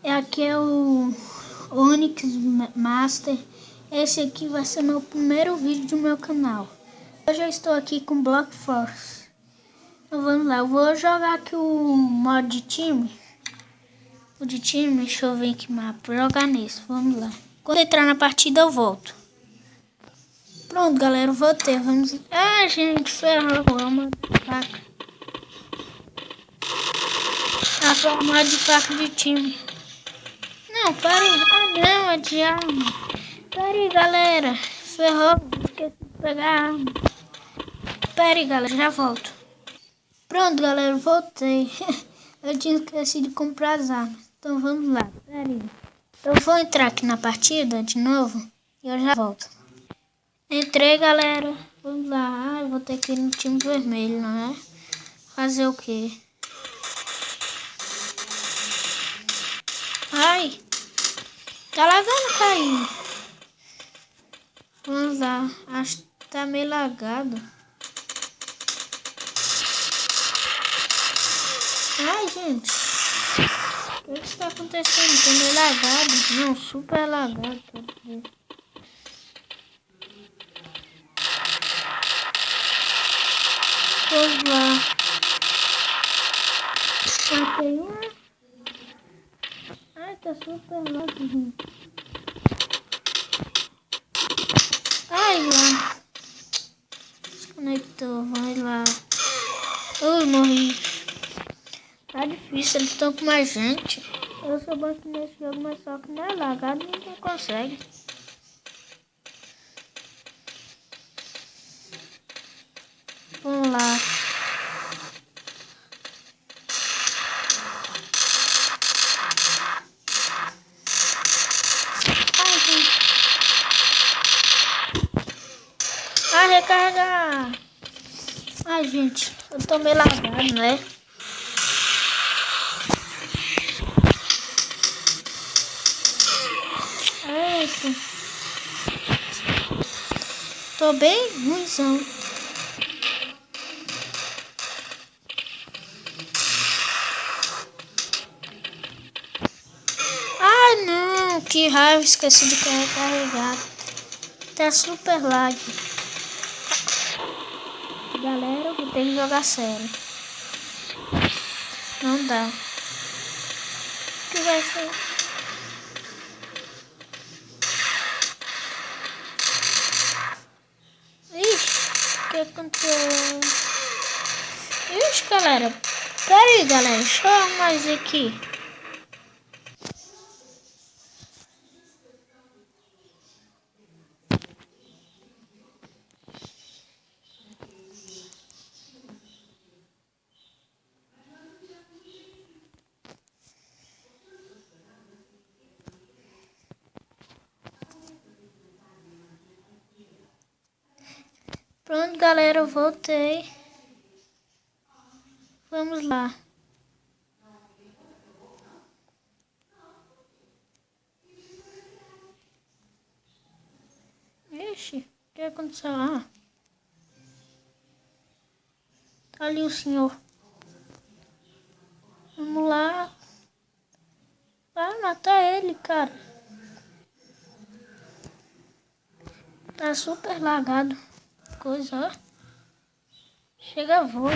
Aqui é o Onyx Master. Esse aqui vai ser meu primeiro vídeo do meu canal. Hoje eu estou aqui com Block Force. Então vamos lá, eu vou jogar aqui o modo de time. O de time, deixa eu ver que mapa. Vou jogar nesse, vamos lá. Quando entrar na partida eu volto. Pronto, galera, eu voltei. Vamos. Ah, gente, ferrou. Uma faca. Ah, foi uma modo de faca de time. Não, pare. Ah, não, é de arma. Pare, galera. Ferrou. Esqueci de pegar a arma. Pare, galera, já volto. Pronto, galera, voltei. Eu tinha esquecido de comprar as armas. Então vamos lá. Pare. Eu vou entrar aqui na partida de novo e eu já volto. Entrei, galera. Vamos lá. Ah, eu vou ter que ir no time vermelho, não é? Fazer o quê? Ai, tá lagando, cair. Vamos lá. Acho que tá meio lagado. Ai, gente. O que está acontecendo? Tá meio lagado. Não, super lagado. Vamos lá. Matei uma. Ai, tá super lagado, gente. Ai, lá. Desconectou. Vai lá. Ui, morri. Tá difícil, eles estão com mais gente. Eu sou bom aqui nesse jogo, mas só que não é lagado, ninguém consegue. Vamos lá. Ai, gente. Ai, recarregar. Ai, gente, eu tô meio lagado, né? Eita. Tô bem ruimzão. Ai, não. Que raiva, esqueci de carregar. Tá super lag. Galera, eu vou ter que jogar sério. Não dá. O que vai ser? Ixi, o que aconteceu? Ixi, galera. Pera aí, galera. Deixa eu arrumar isso aqui. Pronto, galera. Eu voltei. Vamos lá. Ixi, o que aconteceu? Ah, tá ali o senhor. Vamos lá. Vai matar ele, cara. Tá super lagado. Coisa, ó. Chega voo.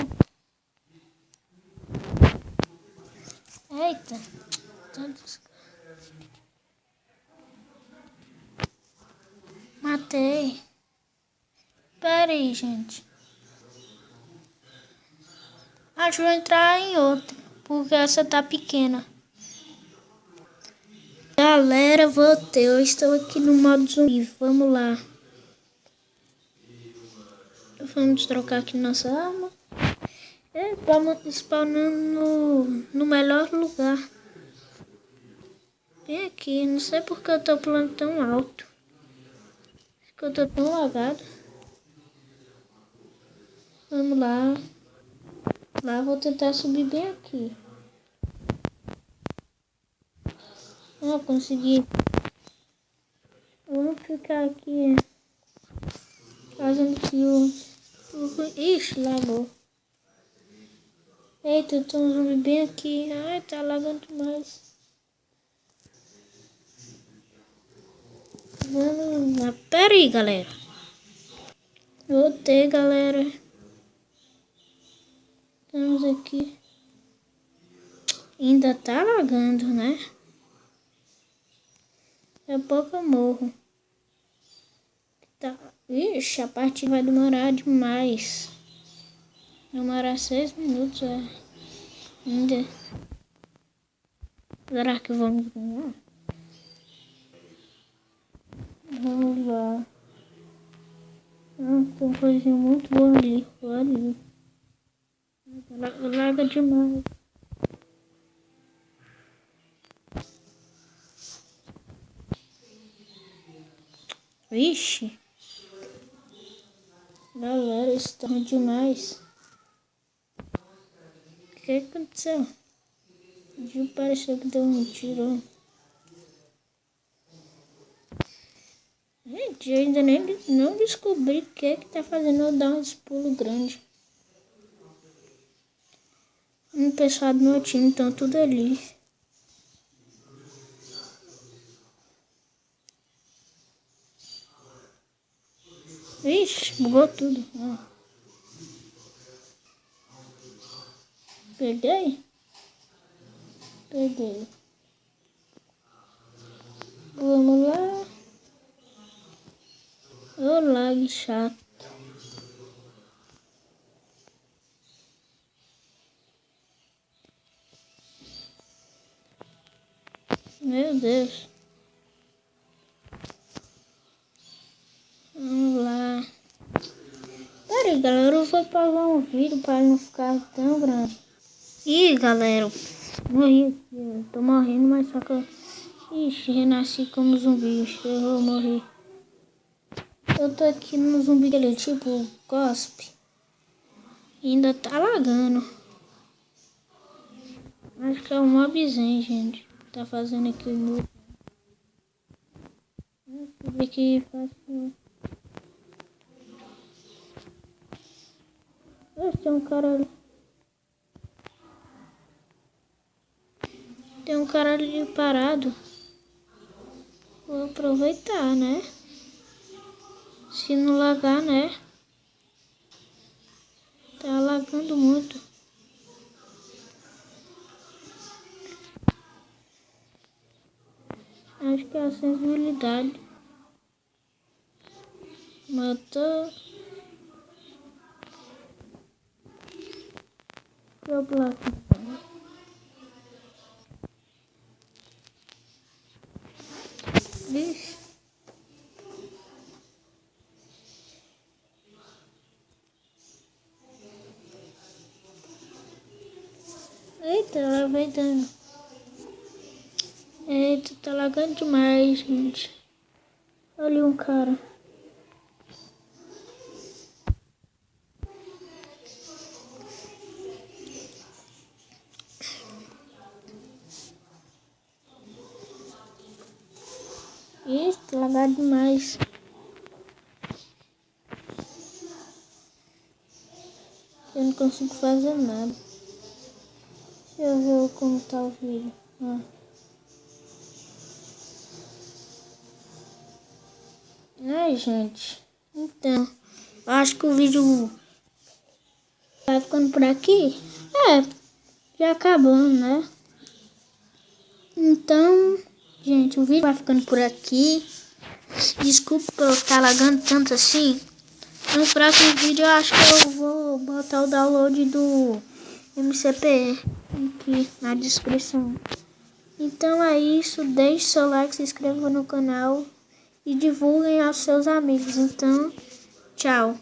Eita. Matei. Pera aí, gente. Acho que vou entrar em outra, porque essa tá pequena. Galera, voltei. Eu estou aqui no modo zumbi. Vamos lá. Vamos trocar aqui nossa arma. Vamos spawnando no melhor lugar. Bem aqui. Não sei porque eu tô pulando tão alto. Acho que eu tô tão lagado. Vamos lá. Lá, vou tentar subir bem aqui. Ah, consegui. Vamos ficar aqui fazendo que Ixi, lagou. Eita, tem um zumbi bem aqui. Ai, tá lagando demais. Vamos lá. Pera aí, galera. Voltei, galera. Estamos aqui. Ainda tá lagando, né? Daqui a pouco eu morro. Tá. Ixi, a partida vai demorar demais. Demorar 6 minutos ainda. Será que vamos ganhar? Vamos lá. Tem uma coisinha muito boa ali. Olha ali. Laga demais. Vixe. Galera, isso tá ruim demais. O que aconteceu? Pareceu que deu um tiro. Gente, eu ainda nem não descobri o que tá fazendo eu dar uns pulos grandes. O pessoal do meu time estão tudo ali. Ixi, bugou tudo. Peguei? Peguei. Vamos lá. Ô, lag chato. Meu Deus. Vamos lá. Pera aí, galera. Eu vou pausar um vídeo para não ficar tão grande. Ih, galera. Morri aqui. Eu tô morrendo, mas só que eu... Ixi, renasci como zumbi. Eu vou morrer. Eu tô aqui no zumbi que ele tipo cospe. Ainda tá lagando. Acho que é um mobzinho, gente. Tá fazendo aqui o meu. Deixa eu ver aqui. Tem um cara ali. Tem um cara ali parado. Vou aproveitar, né? Se não lagar, né? Tá lagando muito. Acho que é a sensibilidade. Matou. Meu bloco. Vixe. Eita, ela vai dando. Eita, tá lagando demais, gente. Olha um cara. Ih, tá lagado demais. Eu não consigo fazer nada. Deixa eu ver como tá o vídeo. Ai, gente. Então, acho que o vídeo vai ficando por aqui. Já acabando, né? Então, gente, o vídeo vai ficando por aqui. Desculpa por eu estar lagando tanto assim. No próximo vídeo eu acho que eu vou botar o download do MCP aqui na descrição. Então é isso. Deixe seu like, se inscreva no canal e divulguem aos seus amigos. Então, tchau.